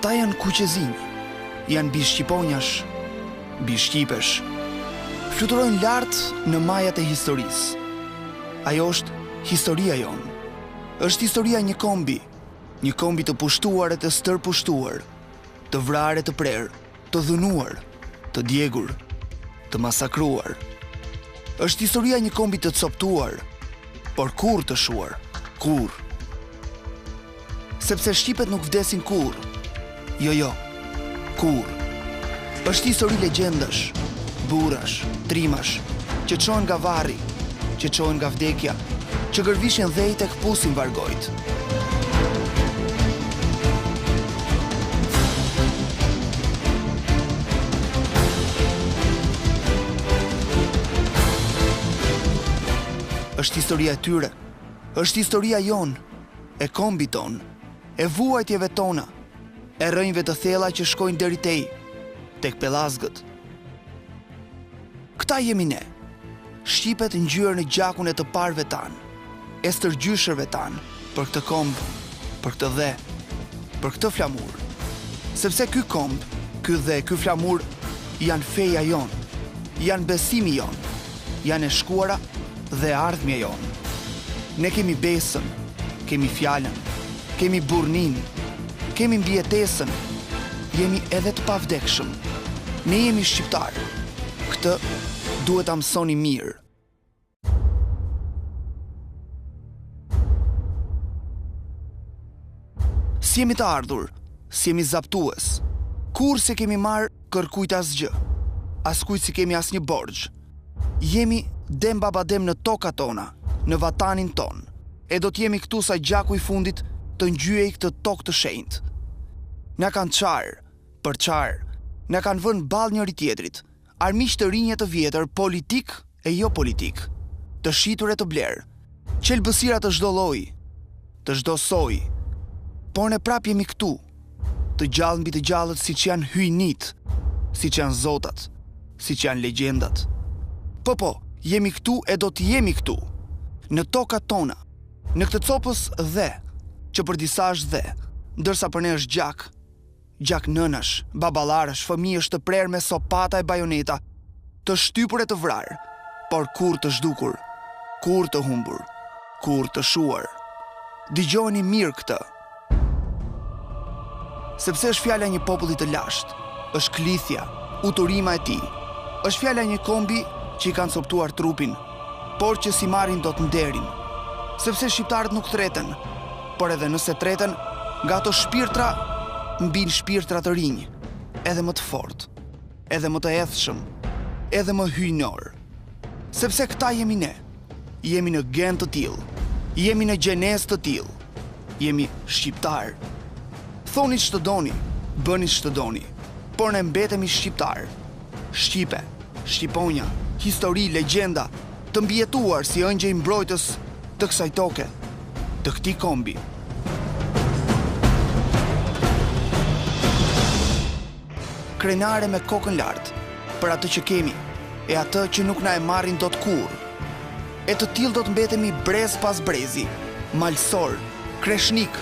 Ata janë kuqezimi, janë bishqiponjash, bishqipesh. Fluturojnë lartë në majat e historisë. Ajo është historia jonë. Është historia një kombi të pushtuar e të stërpushtuar, të vrarë e të prerë, të dhunuar, të djegur, të masakruar. Është historia një kombi të coptuar, por kur të shuar, kur. Sepse shqipet nuk vdesin kur. Jo, kur. Është histori legjendash, burrash, trimash, që çojnë nga varri, që çojnë nga vdekja, që gërvishen dhej tek pusin vargojt. Është historia e tyre, është historia jonë, e kombit tonë, e vuajtjeve tona, e rrënjve të thella që shkojnë deri tej, tek pellazgët. Këta jemi ne, shqipet ngjyrë në gjakun e të parëve tanë, e stërgjyshërve tanë, për këtë komb, për këtë dhe, për këtë flamur. Sepse ky komb, ky dhe, ky flamur janë feja jonë, janë besimi jonë, janë e shkuara dhe ardhmja jonë. Ne kemi besën, kemi fjalën, kemi burnin, kemi mbijetesën, jemi edhe të pavdekshëm. Ne jemi shqiptarë. Këtë duhet ta mësoni mirë. Si jemi të ardhur, si jemi zaptues, kur se kemi marrë kërkujt asgjë, askujt si kemi asnjë borxh. Jemi dem babadem në toka tona, në vatanin ton, e do t'jemi këtu sa gjaku i fundit të ngjyej këtë tokë të shenjtë. Na kanë qarë, për qarë, na kanë vënë ballë njëri tjetrit, armiq të rinj e të vjetër, politik e jo politik, të shitur e të blerë, qelbësira të çdo lloji, të çdo soi. Por ne prap jemi këtu, të gjallë mbi të gjallët siç janë hyjnit, siç janë zotat, siç janë legjendat. Po, jemi këtu e do të jemi këtu, në tokat tona, në këtë copës dhe, që për disa është dhe, ndërsa për ne është gjak nënash, babalarash, fëmijësh të prerë me sopata e bajoneta, të shtypur e të vrarë, por kur të zhdukur, kur të humbur, kur të shuar. Dëgjoni mirë këtë. Sepse është fjala një populli të lashtë, është klithja, uturima e tij, është fjala një kombi që i kanë coptuar trupin, por që si marrin do të nderin. Sepse shqiptarët nuk treten, por edhe nëse treten, nga ato shpirtra mbin shpirtra të rinj, edhe më të fortë, edhe më të edhshëm, edhe më hyjnor. Sepse këta jemi ne, jemi në gen të tillë, jemi në gjenez të tillë, jemi shqiptar. Thoni ç'të doni, bëni ç'të doni, por ne mbetemi shqiptar. Shqipe, shqiponja, histori, legjenda, të mbijetuar si ëngjëj mbrojtës të kësaj toke, të këtij kombi. Krenare me kokën lartë, për atë që kemi, e atë që nuk na e marrin dot kurrë. E të tillë do të mbetemi brez pas brezi, malsor, kreshnik,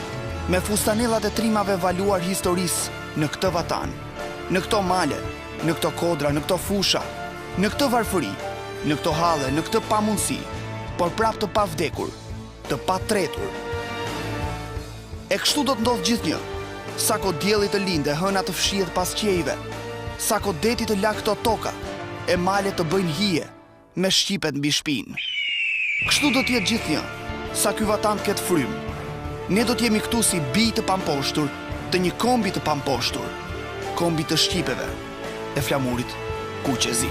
me fustanellat e trimave valuar historisë në këtë vatan, në këto male, në këto kodra, në këto fusha, në këtë varfëri, në këto halle, në këtë pamundësi, por prap të pavdekur, të patretur. E kështu do të ndodhë gjithnjë, sako dielli të linde, hëna të fshihet pas qiejve, sako deti të lak këto toka, e male të bëjnë hije, me shqipet mbi shpinë. Kështu do t'jetë gjithnjë, sa ky vatan të ketë frymë. Ne do t'jemi këtu si bij të pamposhtur, të një kombi të pamposhtur, kombi të shqipeve, e flamurit kuqezi.